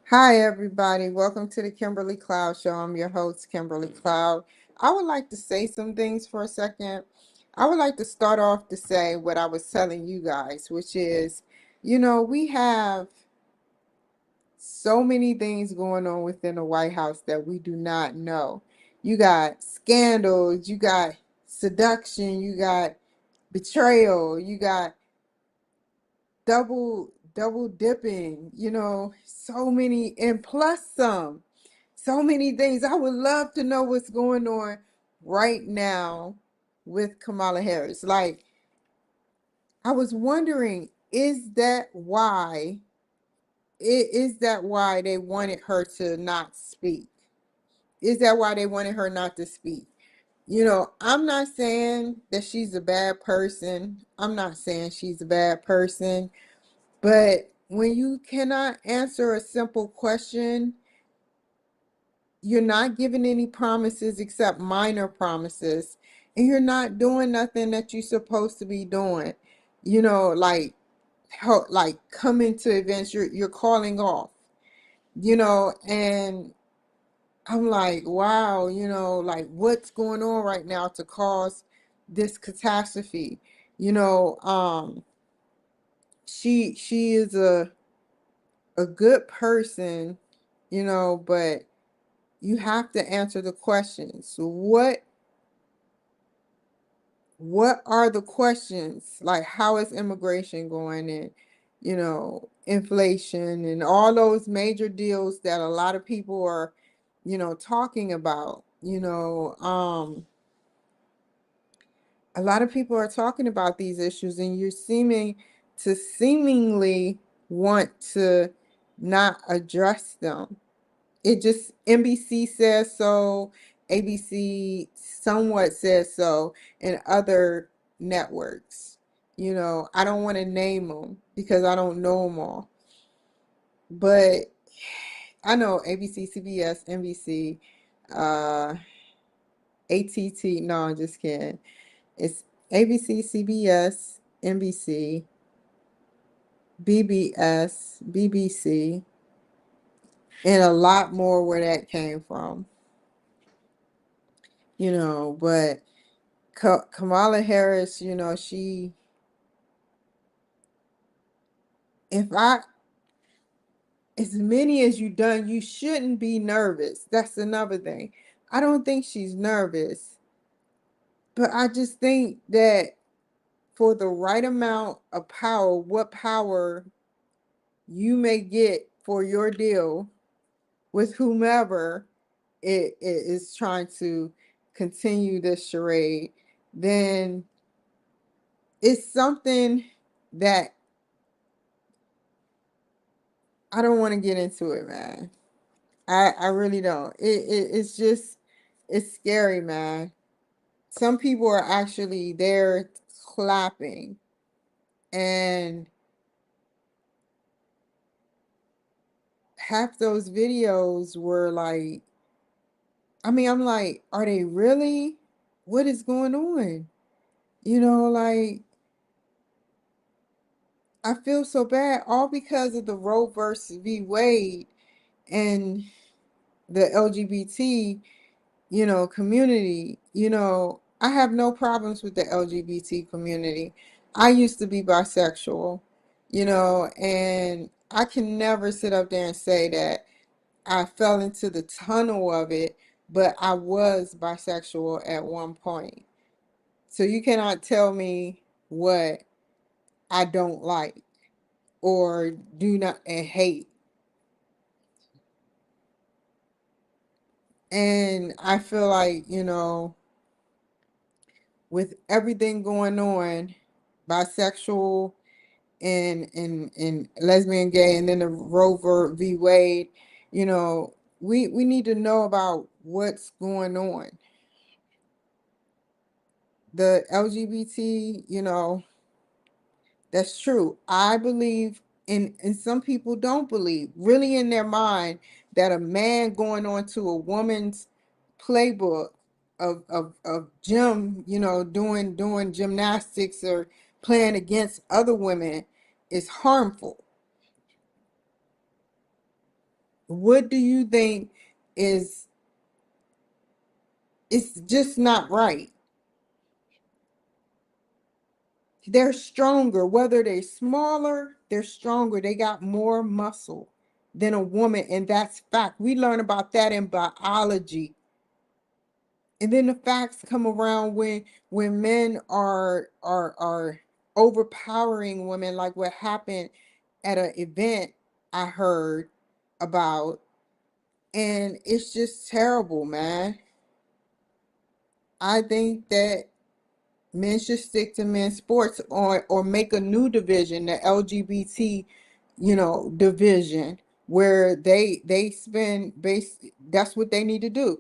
Hi, everybody. Welcome to the Kimberly Cloud Show. I'm your host, Kimberly Cloud. I would like to say some things for a second. I would like to start off to say what I was telling you guys, which is, we have so many things going on within the White House that we do not know. You got scandals, you got seduction, you got betrayal, you got double dipping, so many, and plus some. So many things. I would love to know what's going on right now with Kamala Harris. Like, I was wondering, is that why they wanted her to not speak? Is that why they wanted her not to speak? I'm not saying that she's a bad person. I'm not saying she's a bad person. But when you cannot answer a simple question, you're not giving any promises except minor promises, and you're not doing nothing that you're supposed to be doing. Like help, like coming to events, you're calling off. And I'm like, wow, like what's going on right now to cause this catastrophe? You know, um, she is a good person, but you have to answer the questions. What are the questions? Like, how is immigration going, and inflation and all those major deals that a lot of people are, talking about. A lot of people are talking about these issues, and you're seemingly want to not address them. It just, NBC says so, ABC somewhat says so, and other networks. I don't want to name them because I don't know them all, but I know ABC, CBS, NBC, uh, ATT. No, I'm just kidding. It's ABC, CBS, NBC, BBS, BBC, and a lot more where that came from. But Kamala Harris, if I, as many as you done, you shouldn't be nervous. That's another thing. I don't think she's nervous, but I just think that for the right amount of power, what power you may get for your deal with whomever it is trying to continue this charade, then it's something that I don't want to get into it, man. I really don't. It's just, it's scary, man. Some people are actually there clapping, and half those videos were like, I mean, I'm like, are they really? What is going on? Like, I feel so bad all because of the Roe versus v. Wade and the LGBT, community. I have no problems with the LGBT community. I used to be bisexual, and I can never sit up there and say that I fell into the tunnel of it, but I was bisexual at one point. So you cannot tell me what I don't like or do not and hate. And I feel like, with everything going on, bisexual and lesbian, gay, and then the Roe v. Wade, we need to know about what's going on. The LGBT, that's true. I believe, and some people don't believe, really in their mind, that a man going on to a woman's playbook of gym, doing gymnastics or playing against other women is harmful. What do you think is it's just not right? They're stronger, whether they're smaller, they're stronger. They got more muscle than a woman, and that's fact. We learn about that in biology. And then the facts come around when men are overpowering women, like what happened at an event I heard about, and it's just terrible, man. I think that men should stick to men's sports, or make a new division, the LGBT, division, where they spend base that's what they need to do.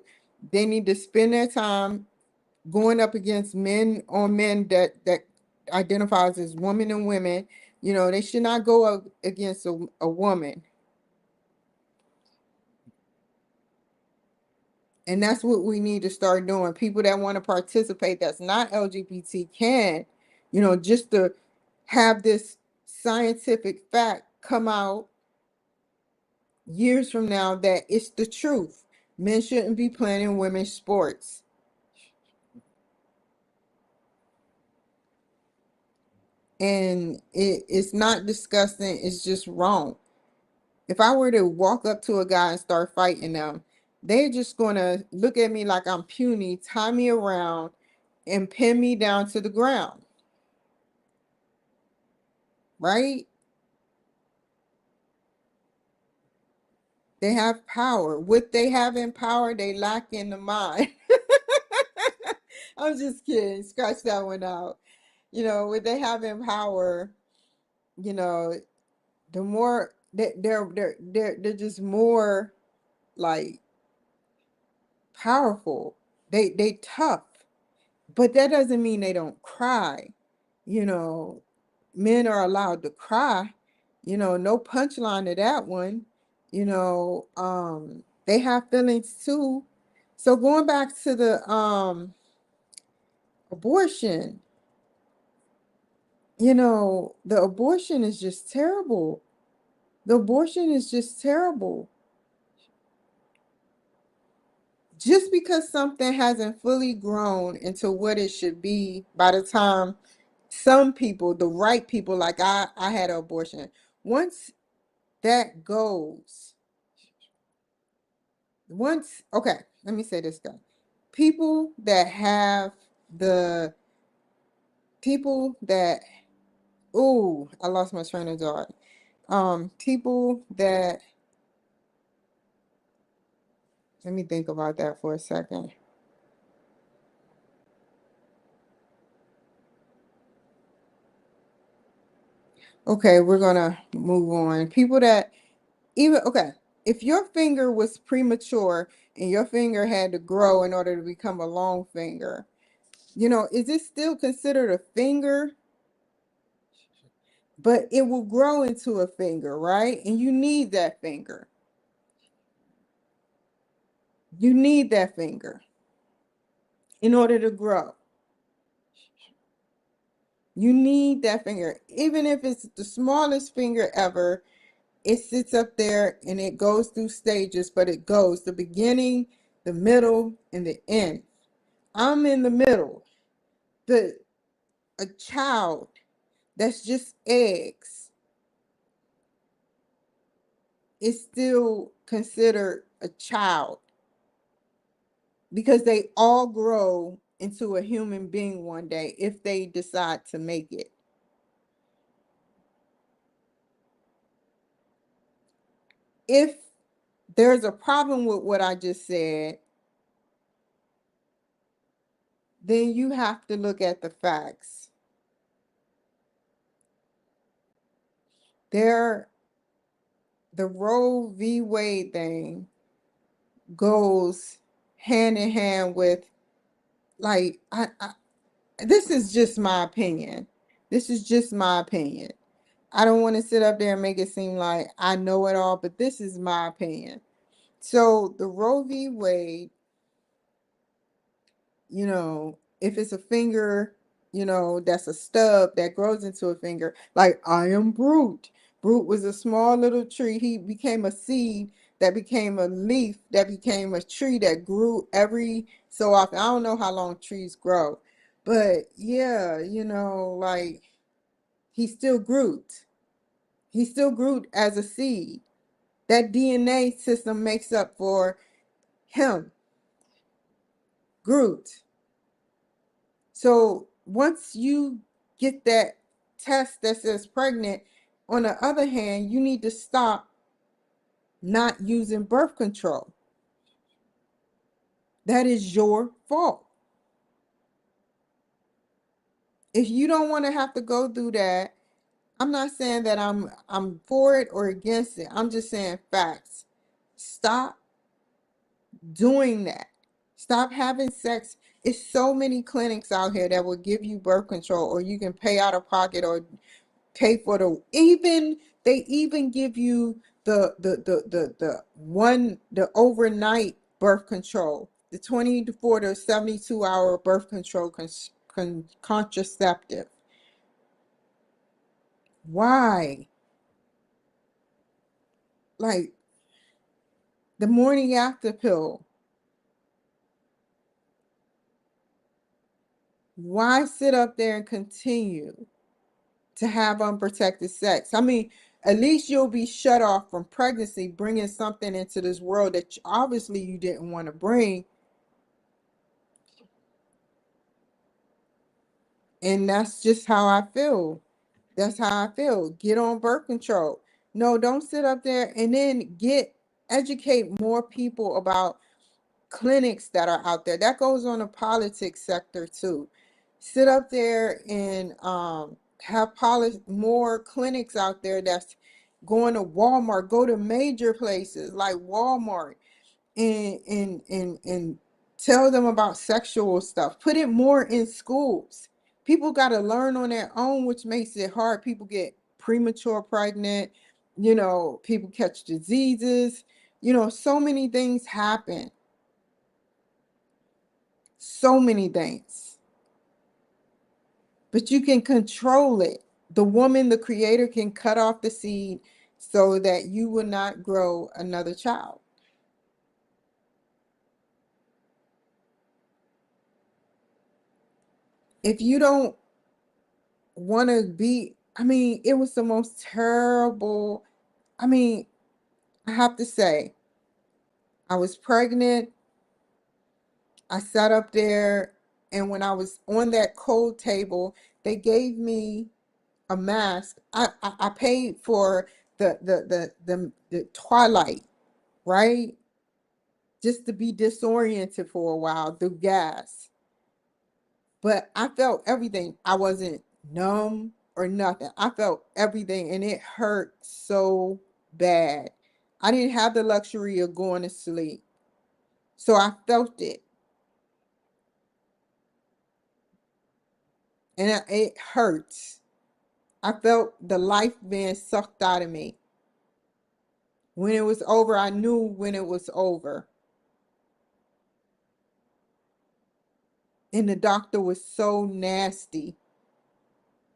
They need to spend their time going up against men on men that identifies as women and women. They should not go up against a woman. And that's what we need to start doing. People that want to participate that's not LGBT can, just to have this scientific fact come out years from now that it's the truth. Men shouldn't be playing in women's sports. And it's not disgusting, it's just wrong. If I were to walk up to a guy and start fighting them, they're just gonna look at me like I'm puny, tie me around, and pin me down to the ground, right? They have power. What they have in power, they lack in the mind. I'm just kidding. Scratch that one out. What they have in power, you know, the more they're just more like powerful. They tough, but that doesn't mean they don't cry. You know, Men are allowed to cry. No punchline to that one. They have feelings too. So going back to the abortion, the abortion is just terrible. The abortion is just terrible. Just because something hasn't fully grown into what it should be by the time some people, the right people, like I had an abortion. Once that goes, okay, let me say this, guy. People that have the people that oh, I lost my train of thought. People that Let me think about that for a second. Okay, we're gonna move on. People that even okay, if your finger was premature and your finger had to grow in order to become a long finger, is it still considered a finger? But it will grow into a finger, right? And you need that finger. You need that finger in order to grow. You need that finger. Even if it's the smallest finger ever, it sits up there and it goes through stages, but it goes the beginning, the middle, and the end. I'm in the middle. A child that's just eggs is still considered a child because they all grow into a human being one day if they decide to make it. If there's a problem with what I just said, then you have to look at the facts. There, the Roe v. Wade thing goes hand in hand with, like, this is just my opinion. This is just my opinion. I don't want to sit up there and make it seem like I know it all, but this is my opinion. So the Roe v. Wade, if it's a finger, that's a stub that grows into a finger, like I am Groot. Groot was a small little tree. He became a seed that became a leaf, that became a tree that grew every so often. I don't know how long trees grow, but yeah, like he still Groot. He still Groot as a seed. That DNA system makes up for him, Groot. So once you get that test that says pregnant, on the other hand, you need to stop not using birth control. That is your fault. If you don't want to have to go through that, I'm not saying that I'm for it or against it. I'm just saying facts. Stop doing that. Stop having sex. It's so many clinics out here that will give you birth control, or you can pay out of pocket or pay for they even give you the overnight birth control, the 24 to 72 hour birth control contraceptive. Why? Like the morning after pill. Why sit up there and continue to have unprotected sex? I mean, at least you'll be shut off from pregnancy, bringing something into this world that obviously you didn't want to bring. And that's just how I feel. That's how I feel. Get on birth control. No, don't sit up there and then educate more people about clinics that are out there. That goes on the politics sector too. Sit up there and have more clinics out there that's going to Walmart. Go to major places like Walmart and tell them about sexual stuff. Put it more in schools. People got to learn on their own, which makes it hard. People get premature pregnant, people catch diseases, so many things happen. So many things. But you can control it. The woman, the creator, can cut off the seed so that you will not grow another child. If you don't want to be, I mean, it was the most terrible. I mean, I have to say, I was pregnant. I sat up there, and when I was on that cold table, they gave me a mask. I paid for the twilight, right? Just to be disoriented for a while through gas. But I felt everything. I wasn't numb or nothing. I felt everything, and it hurt so bad. I didn't have the luxury of going to sleep. So I felt it, and it hurts. I felt the life being sucked out of me. When it was over, I knew when it was over. And the doctor was so nasty.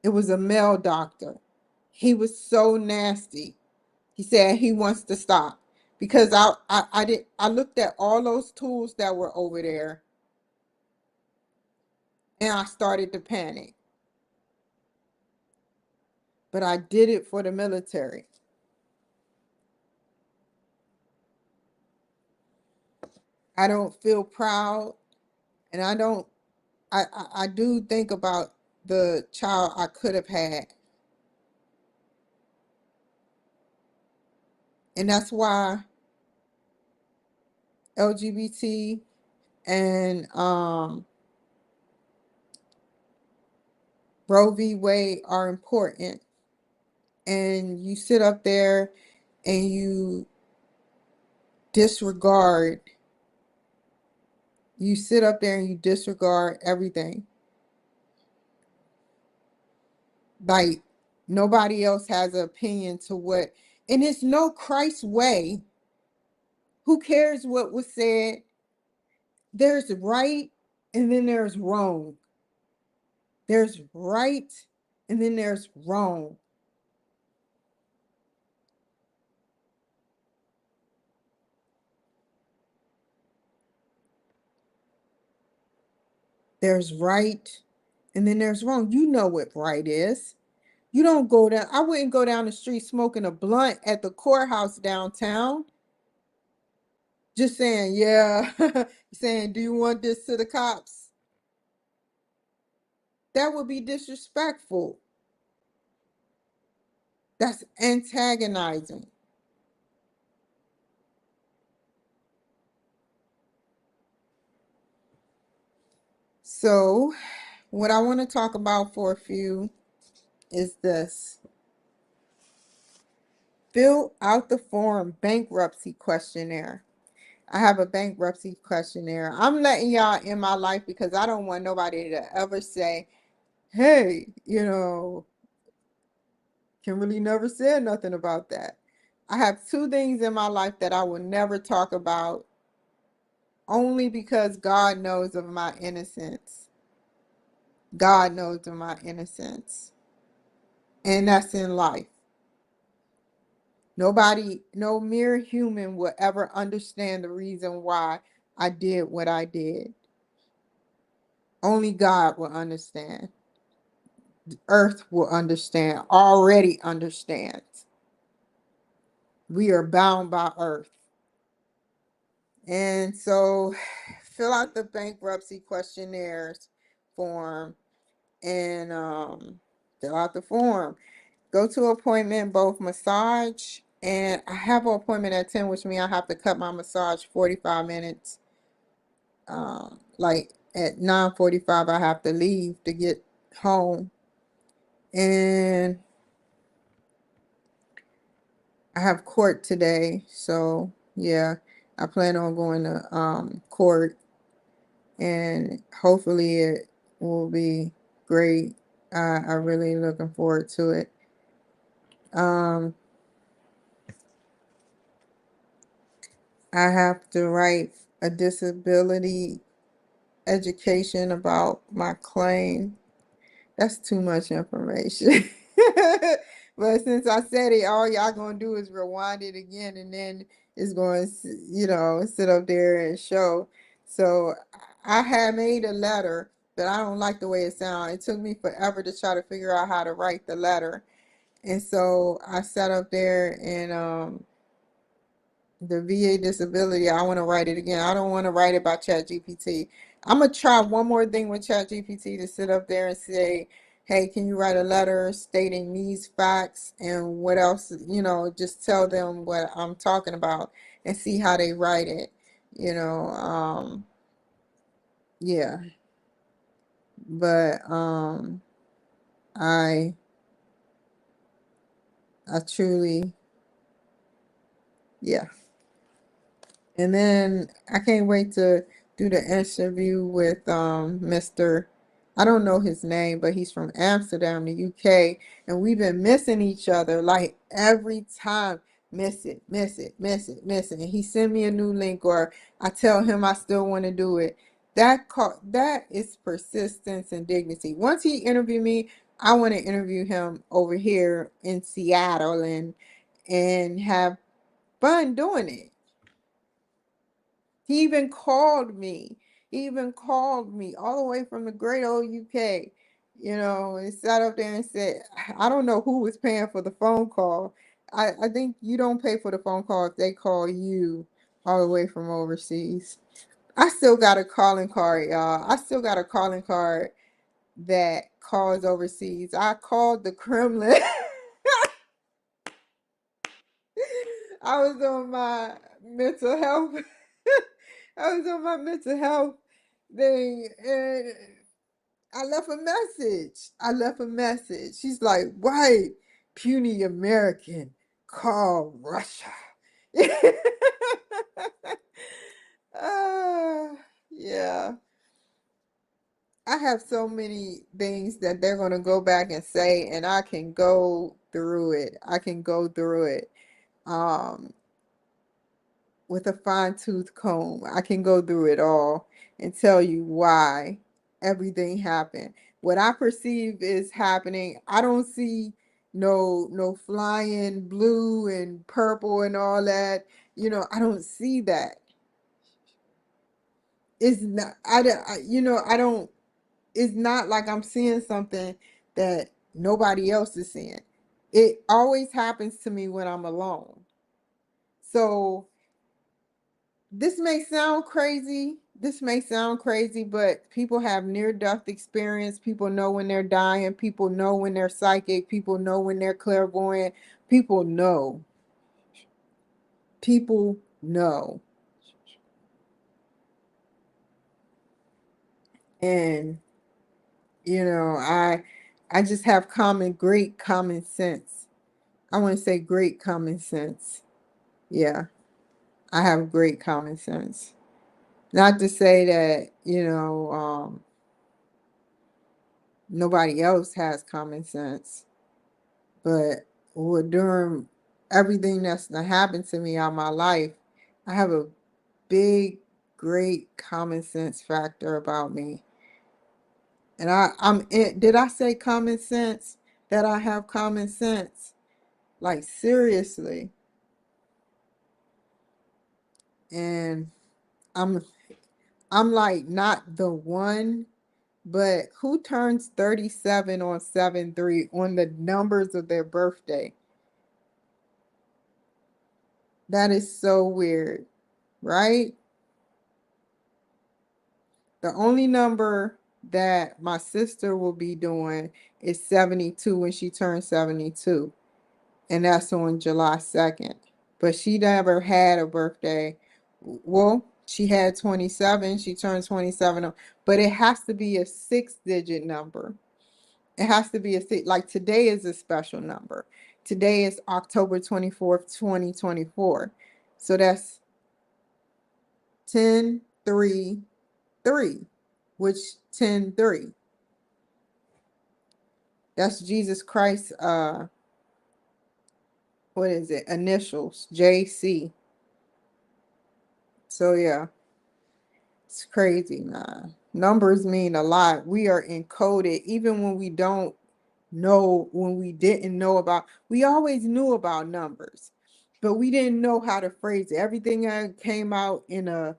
It was a male doctor. He was so nasty. He said he wants to stop because I looked at all those tools that were over there, and I started to panic. But I did it for the military. I don't feel proud, and I do think about the child I could have had. And that's why LGBT and Roe v. Wade are important. And you sit up there and disregard, you sit up there and you disregard everything. Like nobody else has an opinion to what, and it's no Christ way. Who cares what was said? There's right and then there's wrong. There's right and then there's wrong. There's right and then there's wrong. You know what right is. You don't go down. I wouldn't go down the street smoking a blunt at the courthouse downtown. Just saying, yeah. Saying, do you want this to the cops? That would be disrespectful. That's antagonizing. So, what I want to talk about for a few is this. Fill out the form bankruptcy questionnaire. I have a bankruptcy questionnaire. I'm letting y'all in my life because I don't want nobody to ever say, hey, Kimberly never said nothing about that. I have two things in my life that I will never talk about only because God knows of my innocence. God knows of my innocence. And that's in life. Nobody, no mere human will ever understand the reason why I did what I did. Only God will understand. The earth will understand, already understands. We are bound by earth. And so fill out the bankruptcy questionnaires form and fill out the form. Go to appointment, both massage and I have an appointment at 10, which means I have to cut my massage 45 minutes. Like at 9:45, I have to leave to get home. And I have court today. So yeah, I plan on going to court and hopefully it will be great. I really looking forward to it. Um, I have to write a disability education about my claim. That's too much information. But since I said it, all y'all gonna do is rewind it again, and then it's going to, sit up there and show. So I had made a letter, but I don't like the way it sounds. It took me forever to try to figure out how to write the letter, and so I sat up there and the VA disability, I want to write it again. I don't want to write it about ChatGPT. I'm gonna try one more thing with ChatGPT to sit up there and say, hey, can you write a letter stating these facts and what else, just tell them what I'm talking about and see how they write it. You know, yeah. But I I truly, yeah. And then I can't wait to do the interview with Mr. I don't know his name, but he's from Amsterdam, the UK, and we've been missing each other like every time. Miss it, miss it, miss it, miss it. And he send me a new link or I tell him I still want to do it. That is persistence and dignity. Once he interviewed me, I want to interview him over here in Seattle and have fun doing it. He even called me. He even called me all the way from the great old UK, and sat up there and said, I don't know who was paying for the phone call. I think you don't pay for the phone call if they call you all the way from overseas. I still got a calling card, y'all. I still got a calling card that calls overseas. I called the Kremlin. I was on my mental health. I was on my mental health thing and I left a message. I left a message. She's like, white, puny American, call Russia. uh, yeah. I have so many things that they're going to go back and say, and I can go through it. I can go through it. Um, with a fine tooth comb. I can go through it all and tell you why everything happened. What I perceive is happening. I don't see no flying blue and purple and all that. I don't see that. It's not I don't it's not like I'm seeing something that nobody else is seeing. It always happens to me when I'm alone. So this may sound crazy. This may sound crazy, but people have near-death experience. People know when they're dying. People know when they're psychic. People know when they're clairvoyant. People know. People know. And I just have great common sense. I want to say great common sense. Yeah, I have great common sense. Not to say that, nobody else has common sense, but during everything that's happened to me all my life, I have a big, great common sense factor about me. And did I say common sense? That I have common sense? Like seriously. And I'm I'm like not the one, but who turns 37 on 7/3 on the numbers of their birthday? That is so weird, right? The only number that my sister will be doing is 72 when she turns 72, and that's on July 2nd. But she never had a birthday. Well, she had 27, she turned 27, but it has to be a 6-digit number. It has to be like today is a special number. Today is October 24th, 2024. So that's 1033, which 103. That's Jesus Christ, what is it? Initials, JC. So yeah, it's crazy, man. Numbers mean a lot. We are encoded, even when we don't know, when we didn't know about, we always knew about numbers, but we didn't know how to phrase it. Everything came out in a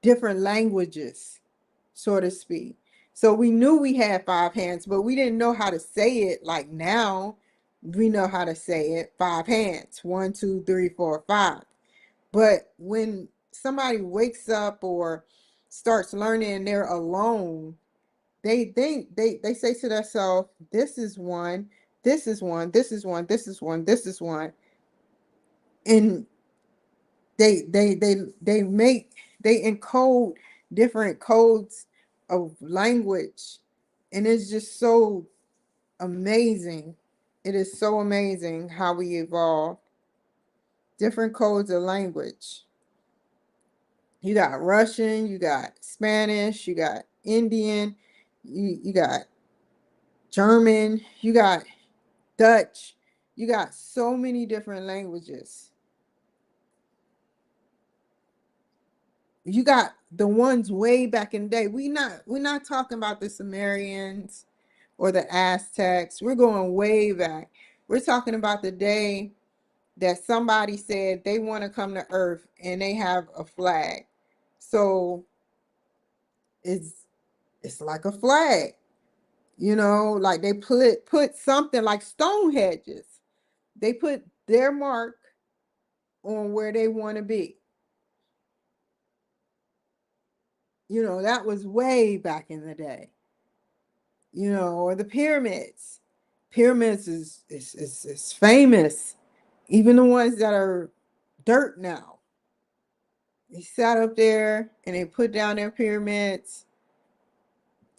different languages, so to speak. So we knew we had 5 hands, but we didn't know how to say it like now. We know how to say it, 5 hands, 1, 2, 3, 4, 5. But when somebody wakes up or starts learning and they're alone, they think they say to themselves, this is one, this is one, this is one, this is one, this is one. And they encode different codes of language, and it's just so amazing. It is so amazing how we evolve. Different codes of language. You got Russian, you got Spanish, you got Indian, you got German, you got Dutch, you got so many different languages. You got the ones way back in the day. We're not talking about the Sumerians or the Aztecs. We're going way back. We're talking about the day that somebody said they want to come to Earth and they have a flag. So it's it's like a flag, like they put something like stone hedges. They put their mark on where they want to be. That was way back in the day. Or the pyramids. Pyramids is famous. Even the ones that are dirt now. They sat up there and they put down their pyramids,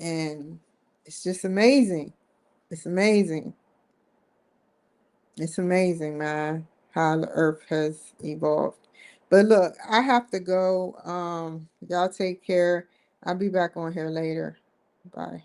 and it's just amazing. It's amazing. It's amazing, man, how the earth has evolved. But look, I have to go. Y'all take care. I'll be back on here later. Bye.